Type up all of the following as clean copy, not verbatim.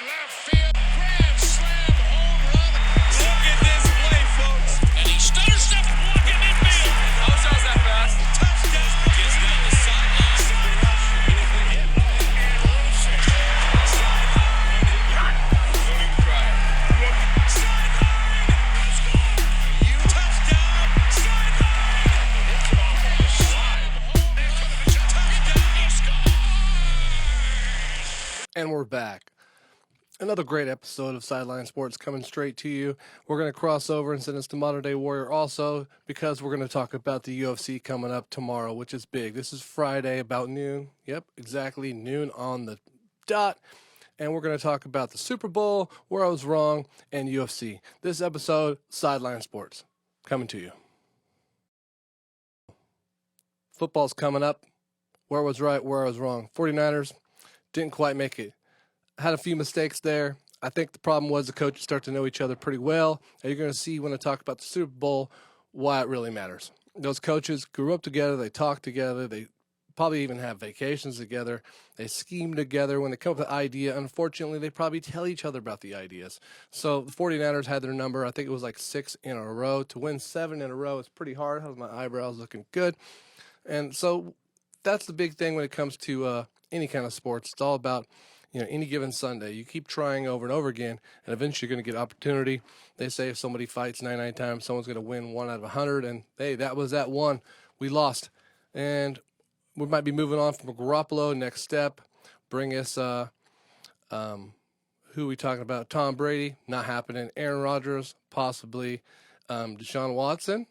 left field. Grand slam home run. Look at this play, folks. And he stutters step walking infield. How was that fast? Touchdown. Gets down the sideline. Beautiful hit. And Brunson. Touchdown. Hits it off on the slide. Touchdown. He scores. And we're back. Another great episode of Sideline Sports coming straight to you. We're going to cross over and send us to Modern Day Warrior also because we're going to talk about the UFC coming up tomorrow, which is big. This is Friday about noon. Yep, exactly noon on the dot. And we're going to talk about the Super Bowl, where I was wrong, and UFC. This episode, Sideline Sports, coming to you. Football's coming up. Where I was right, where I was wrong. 49ers didn't quite make it. Had a few mistakes there. I think the problem was the coaches start to know each other pretty well. And you're going to see when I talk about the Super Bowl why it really matters. Those coaches grew up together. They talk together. They probably even have vacations together. They scheme together. When they come up with an idea, unfortunately, they probably tell each other about the ideas. So the 49ers had their number. I think it was like 6 in a row. To win 7 in a row is pretty hard. How's my eyebrows looking good? And so that's the big thing when it comes to any kind of sports. It's all about any given Sunday. You keep trying over and over again, and eventually you're going to get opportunity. They say if somebody fights 99 times, someone's going to win 1 out of 100, and hey, that was that one. We lost. And we might be moving on from Garoppolo. Next step, bring us, who are we talking about? Tom Brady, not happening. Aaron Rodgers, possibly. Deshaun Watson,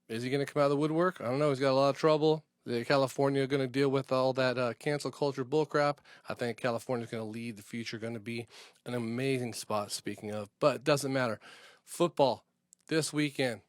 is he going to come out of the woodwork? I don't know. He's got a lot of trouble. California going to deal with all that cancel culture bullcrap. I think California's going to lead the future, going to be an amazing spot, speaking of. But it doesn't matter. Football this weekend,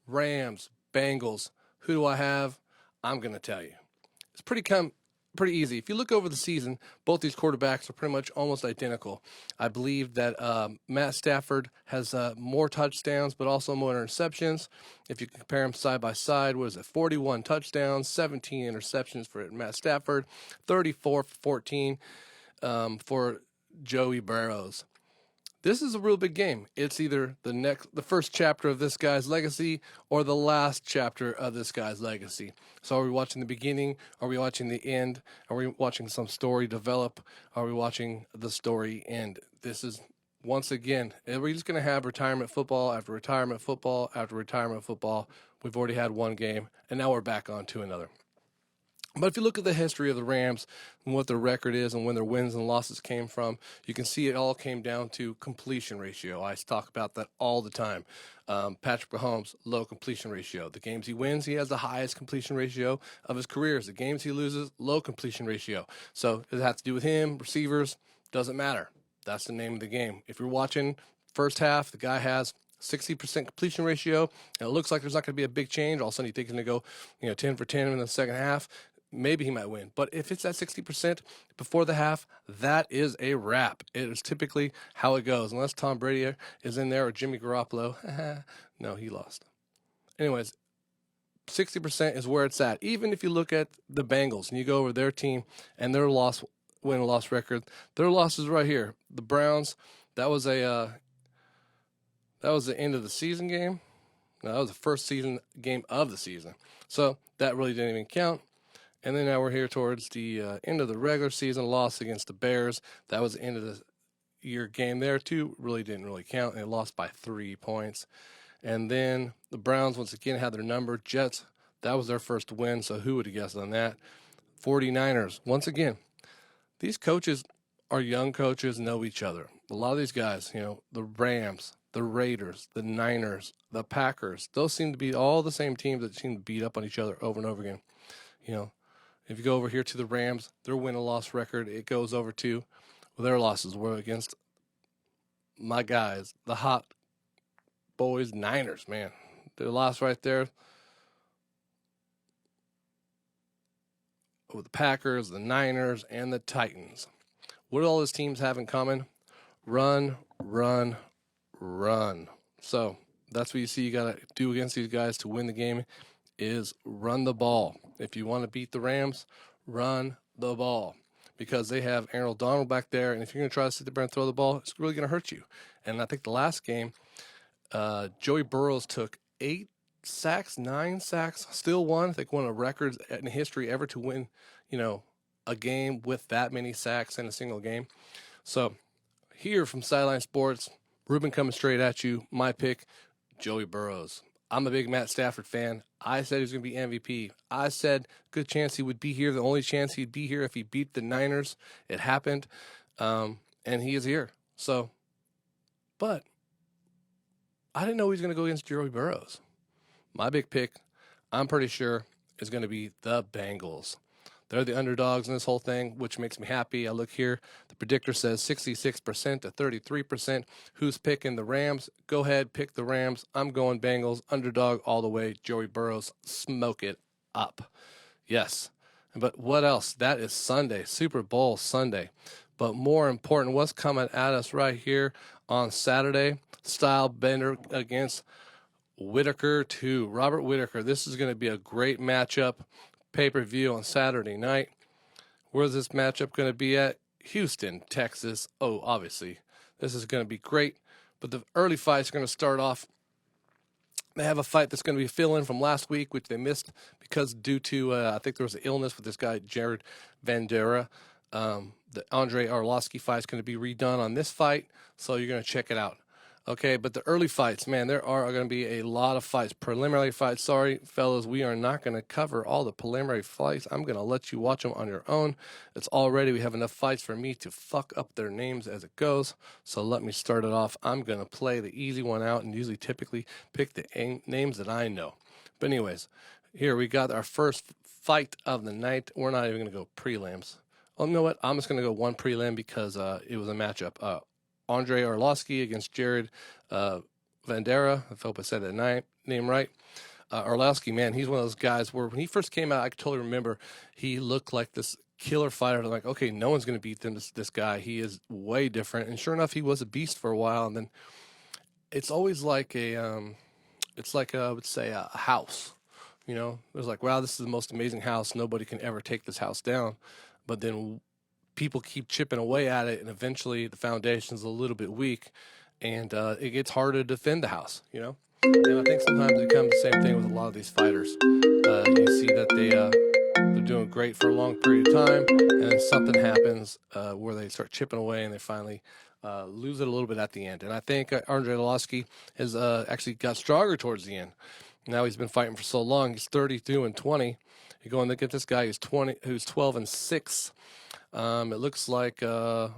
Rams, Bengals. Who do I have? I'm going to tell you. It's pretty easy. If you look over the season, both these quarterbacks are pretty much almost identical. I believe that Matt Stafford has more touchdowns, but also more interceptions. If you compare them side by side, what is it? 41 touchdowns, 17 interceptions for Matt Stafford, 34 for 14 for Joey Burrows. This is a real big game. It's either the first chapter of this guy's legacy or the last chapter of this guy's legacy. So are we watching the beginning? Are we watching the end? Are we watching some story develop? Are we watching the story end? This is, once again, we're just going to have retirement football after retirement football after retirement football. We've already had one game, and now we're back on to another. But if you look at the history of the Rams and what their record is and when their wins and losses came from, you can see it all came down to completion ratio. I talk about that all the time. Patrick Mahomes, low completion ratio. The games he wins, he has the highest completion ratio of his careers. The games he loses, low completion ratio. So does it have to do with him, receivers? Doesn't matter. That's the name of the game. If you're watching first half, the guy has 60% completion ratio, and it looks like there's not going to be a big change. All of a sudden, you think he's going to go 10 for 10 in the second half. Maybe he might win. But if it's at 60% before the half, that is a wrap. It is typically how it goes. Unless Tom Brady is in there or Jimmy Garoppolo. No, he lost. Anyways, 60% is where it's at. Even if you look at the Bengals and you go over their team and their win-loss record, their loss is right here. The Browns, that was the end of the season game. No, that was the first season game of the season. So that really didn't even count. And then now we're here towards the end of the regular season, loss against the Bears. That was the end of the year game there, too. Really didn't really count, and they lost by 3 points. And then the Browns, once again, had their number. Jets, that was their first win, so who would have guessed on that? 49ers, once again, these coaches are young coaches, know each other. A lot of these guys, the Rams, the Raiders, the Niners, the Packers, those seem to be all the same teams that seem to beat up on each other over and over again. If you go over here to the Rams, their win and loss record, it goes over to their losses were against my guys, the hot boys, Niners, man. Their loss right there with the Packers, the Niners, and the Titans. What do all those teams have in common? Run, run, run. So that's what you see you got to do against these guys to win the game is run the ball. If you want to beat the Rams, run the ball. because they have Aaron Donald back there, and if you're going to try to sit there and throw the ball, it's really going to hurt you. And I think the last game, Joey Burrows took 8 sacks, 9 sacks, still won. I think one of the records in history ever to win, a game with that many sacks in a single game. So here from Sideline Sports, Ruben coming straight at you. My pick, Joey Burrows. I'm a big Matt Stafford fan. I said he was going to be MVP. I said good chance he would be here. The only chance he'd be here if he beat the Niners. It happened, and he is here. So, but I didn't know he was going to go against Joey Burrows. My big pick, I'm pretty sure, is going to be the Bengals. They're the underdogs in this whole thing, which makes me happy. I look here. The predictor says 66% to 33%. Who's picking the Rams? Go ahead, pick the Rams. I'm going Bengals, underdog all the way. Joey Burrows, smoke it up. Yes. But what else? That is Sunday, Super Bowl Sunday. But more important, what's coming at us right here on Saturday? Style Bender against Whitaker 2. Robert Whitaker. This is going to be a great matchup. Pay-per-view on Saturday night. Where's this matchup going to be at? Houston, Texas. Oh, obviously. This is going to be great. But the early fights are going to start off. They have a fight that's going to be fill-in from last week, which they missed because due to, I think there was an illness with this guy, Jared Vandara. The Andre Orlowski fight is going to be redone on this fight, so you're going to check it out. Okay, but the early fights, man, there are going to be a lot of fights. Preliminary fights, sorry, fellas, we are not going to cover all the preliminary fights. I'm going to let you watch them on your own. It's already, we have enough fights for me to fuck up their names as it goes. So let me start it off. I'm going to play the easy one out and usually typically pick the names that I know. But anyways, here we got our first fight of the night. We're not even going to go prelims. Oh, you know what? I'm just going to go one prelim because it was a matchup. Andre Orlowski against Jared Vandara. I hope I said that name right. Orlowski, man, he's one of those guys where when he first came out, I could totally remember he looked like this killer fighter. I'm like, okay, no one's going to beat this guy. He is way different. And sure enough, he was a beast for a while. And then it's always like I would say a house. It was like, wow, this is the most amazing house. Nobody can ever take this house down. But then people keep chipping away at it, and eventually the foundation's a little bit weak, and it gets harder to defend the house, And I think sometimes it becomes the same thing with a lot of these fighters. You see that they're doing great for a long period of time, and then something happens where they start chipping away, and they finally lose it a little bit at the end. And I think Andre Orlowski has actually got stronger towards the end. Now he's been fighting for so long. He's 32-20. You're going to get this guy who's 12-6. It looks like Andre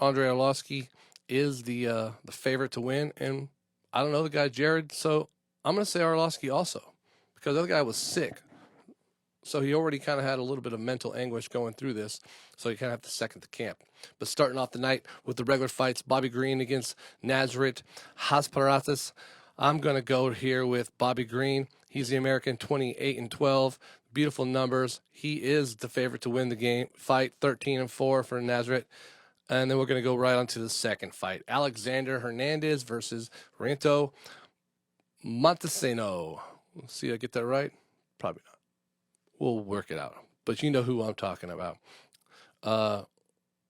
Orlowski is the favorite to win, and I don't know the guy Jared, so I'm going to say Orlowski also because the other guy was sick, so he already kind of had a little bit of mental anguish going through this, so he kind of have to second the camp. But starting off the night with the regular fights, Bobby Green against Nazareth Hasparatas. I'm going to go here with Bobby Green. He's the American, 28-12. Beautiful numbers. He is the favorite to win the fight, 13-4 for Nazareth. And then we're going to go right on to the second fight. Alexander Hernandez versus Ranto Montecino. Let's see if I get that right. Probably not. We'll work it out. But you know who I'm talking about. The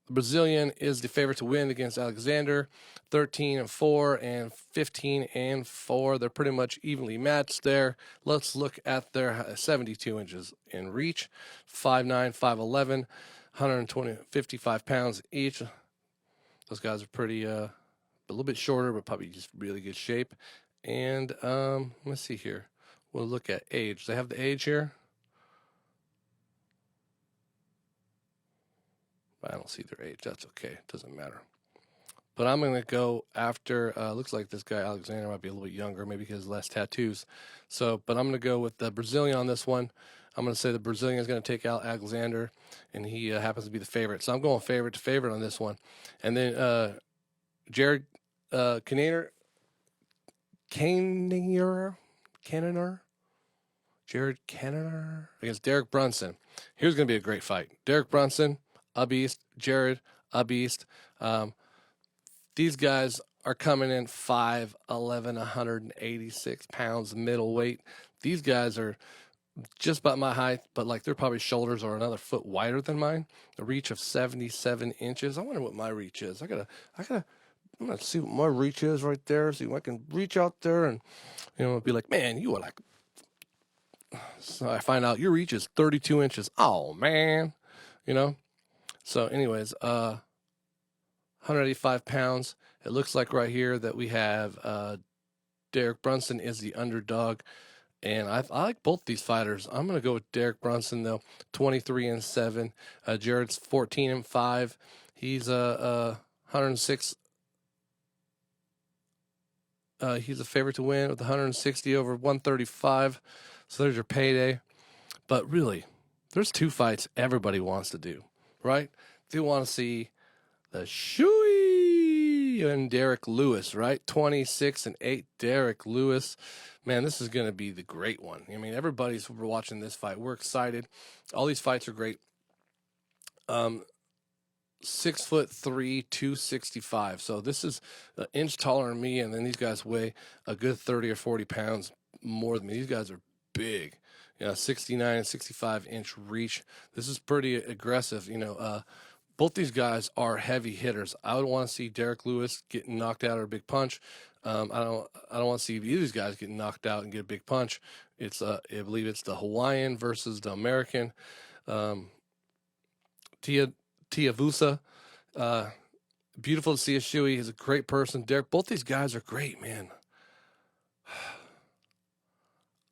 Brazilian is the favorite to win against Alexander, 13-4 and 15-4. They're pretty much evenly matched there. Let's look at their 72 inches in reach, 5'9", 5'11", 55 pounds each. Those guys are pretty, a little bit shorter, but probably just really good shape. And let's see here. We'll look at age. Do they have the age here? I don't see their age. That's okay. It doesn't matter. But I'm going to go after, looks like this guy Alexander might be a little bit younger, maybe because less tattoos. But I'm going to go with the Brazilian on this one. I'm going to say the Brazilian is going to take out Alexander, and he happens to be the favorite. So I'm going favorite to favorite on this one. And then Jared Cannonier, Jared Cannonier against Derrick Brunson. Here's going to be a great fight. Derrick Brunson, a beast. Jared, a beast. These guys are coming in 5'11", 186 pounds middleweight. These guys are just about my height, but like their probably shoulders are another foot wider than mine. A reach of 77 inches. I wonder what my reach is. I'm gonna see what my reach is right there. See if I can reach out there and, be like, man, you are like. So I find out your reach is 32 inches. Oh man, you know. So, anyways, 185 pounds. It looks like right here that we have Derrick Brunson is the underdog. And I like both these fighters. I'm gonna go with Derrick Brunson though, 23-7. Jared's 14-5. He's 106. He's a favorite to win with 160 over 135. So there's your payday. But really, there's two fights everybody wants to do, right? They want to see the Shuey and Derrick Lewis, right? 26-8, Derrick Lewis. Man, this is going to be the great one. I mean, everybody's watching this fight. We're excited. All these fights are great. 6'3", 265. So this is an inch taller than me, and then these guys weigh a good 30 or 40 pounds more than me. These guys are big. 69 and 65 inch reach. This is pretty aggressive. Both these guys are heavy hitters. I would want to see Derrick Lewis getting knocked out or a big punch. I don't want to see either of these guys getting knocked out and get a big punch. It's I believe it's the Hawaiian versus the American. Tiavusa. Beautiful to see a Shuey. He's a great person. Derrick, both these guys are great, man.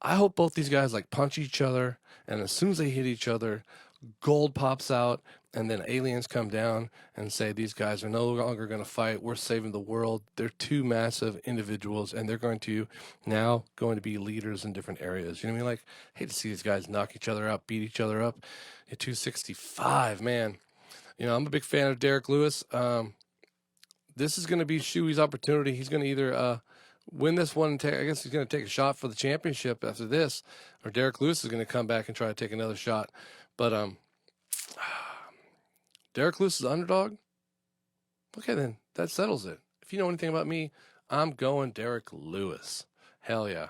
I hope both these guys like punch each other, and as soon as they hit each other, gold pops out, and then aliens come down and say these guys are no longer going to fight. We're saving the world. They're two massive individuals, and they're going to be leaders in different areas. You know what I mean? Like, I hate to see these guys knock each other out, beat each other up. At 265, man. I'm a big fan of Derrick Lewis. This is going to be Shuey's opportunity. He's going to either win this one and I guess he's going to take a shot for the championship after this, or Derrick Lewis is going to come back and try to take another shot. But Derrick Lewis is the underdog. Okay, then that settles it. If you know anything about me, I'm going Derrick Lewis. Hell yeah.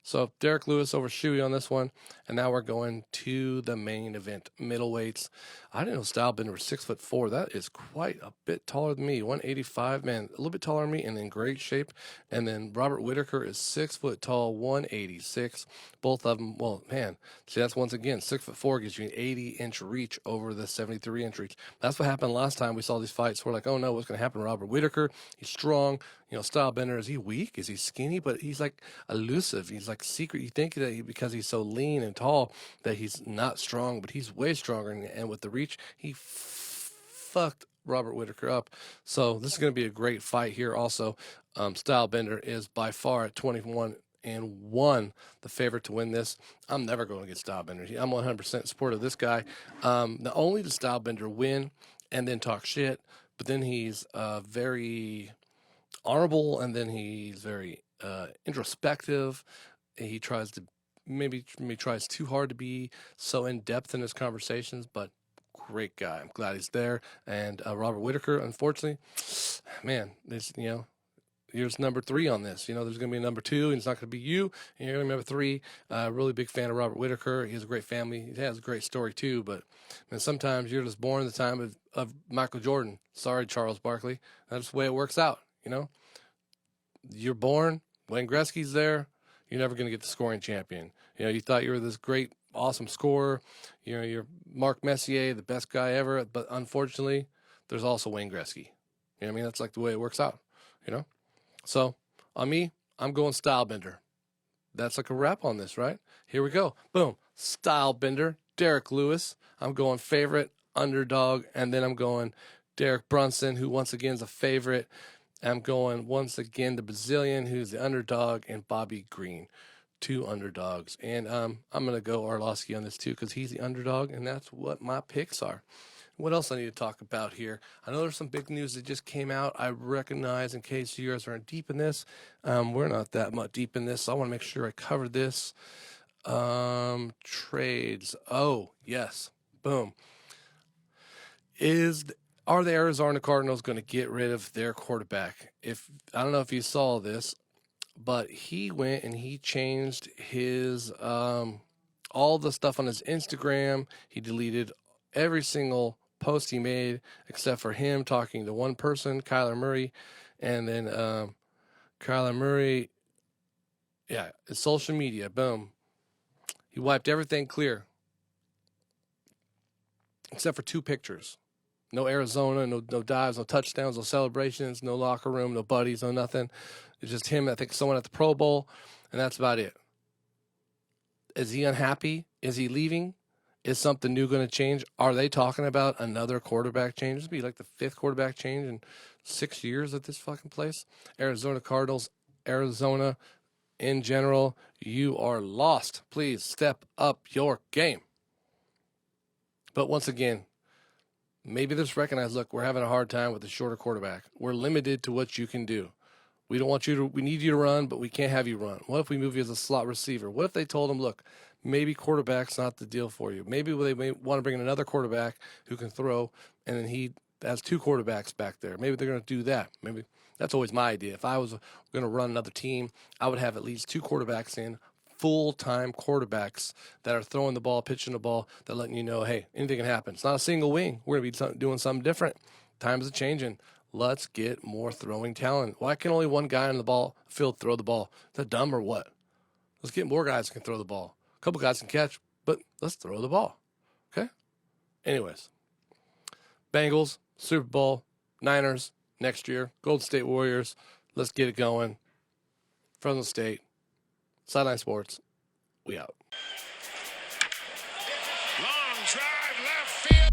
So Derrick Lewis over Shuey on this one, and now we're going to the main event, middleweights. I didn't know Stylebender was 6'4". That is quite a bit taller than me. 185, man, a little bit taller than me, and in great shape. And then Robert Whitaker is 6 foot tall, 186. Both of them, well, man, see that's once again 6'4" gives you an 80-inch reach over the 73-inch reach. That's what happened last time we saw these fights. We're like, oh no, what's going to happen to Robert Whitaker? He's strong. Stylebender, is he weak? Is he skinny? But he's like elusive. He's like secret. You think that because he's so lean and tall that he's not strong, but he's way stronger. And with the reach, he fucked Robert Whitaker up. So this is going to be a great fight here. Also, Stylebender is by far at 21-1, the favorite to win this. I'm never going to get Stylebender. I'm 100% support of this guy. Not only does Stylebender win and then talk shit, but then he's very honorable, and then he's very introspective. He tries to maybe tries too hard to be so in depth in his conversations, but great guy. I'm glad he's there. And Robert Whitaker, unfortunately, man, this here's number 3 on this. There's going to be a number 2, and it's not going to be you. And you're going to be number 3. Really big fan of Robert Whitaker. He has a great family. He has a great story too. But sometimes you're just born in the time of Michael Jordan. Sorry, Charles Barkley. That's the way it works out. You're born, Wayne Gretzky's there, you're never going to get the scoring champion. You thought you were this great, awesome scorer. You're Mark Messier, the best guy ever, but unfortunately, there's also Wayne Gretzky. That's like the way it works out, So, on me, I'm going Stylebender. That's like a wrap on this, right? Here we go. Boom. Stylebender, Derrick Lewis. I'm going favorite, underdog, and then I'm going Derrick Brunson, who once again is a favorite. I'm going once again the Brazilian, who's the underdog, and Bobby Green, 2 underdogs. And I'm going to go Orlowski on this too because he's the underdog, and that's what my picks are. What else I need to talk about here? I know there's some big news that just came out. I recognize, in case you guys aren't deep in this, we're not that much deep in this, so I want to make sure I cover this. Trades. Oh, yes. Boom. Are the Arizona Cardinals going to get rid of their quarterback? I don't know if you saw this, but he went and he changed his all the stuff on his Instagram. He deleted every single post he made except for him talking to one person, Kyler Murray, and then Kyler Murray, yeah, his social media, boom. He wiped everything clear except for 2 pictures. No Arizona, no dives, no touchdowns, no celebrations, no locker room, no buddies, no nothing. It's just him, I think someone at the Pro Bowl, and that's about it. Is he unhappy? Is he leaving? Is something new going to change? Are they talking about another quarterback change? This would be like the 5th quarterback change in 6 years at this fucking place. Arizona Cardinals, Arizona in general, you are lost. Please step up your game. But once again, maybe this recognized, look, we're having a hard time with the shorter quarterback. We're limited to what you can do. We need you to run, but we can't have you run. What if we move you as a slot receiver? What if they told him, look, maybe quarterback's not the deal for you. Maybe they may want to bring in another quarterback who can throw, and then he has 2 quarterbacks back there. Maybe they're going to do that. Maybe that's always my idea. If I was going to run another team, I would have at least 2 quarterbacks in, full-time quarterbacks that are throwing the ball, pitching the ball, that letting you know, hey, anything can happen. It's not a single wing. We're going to be doing something different. Times are changing. Let's get more throwing talent. Why can only one guy on the field throw the ball? Is that dumb or what? Let's get more guys who can throw the ball. A couple guys can catch, but let's throw the ball. Okay? Anyways. Bengals, Super Bowl, Niners next year, Golden State Warriors. Let's get it going. Fresno State, Sideline Sports, we out. Long drive left field.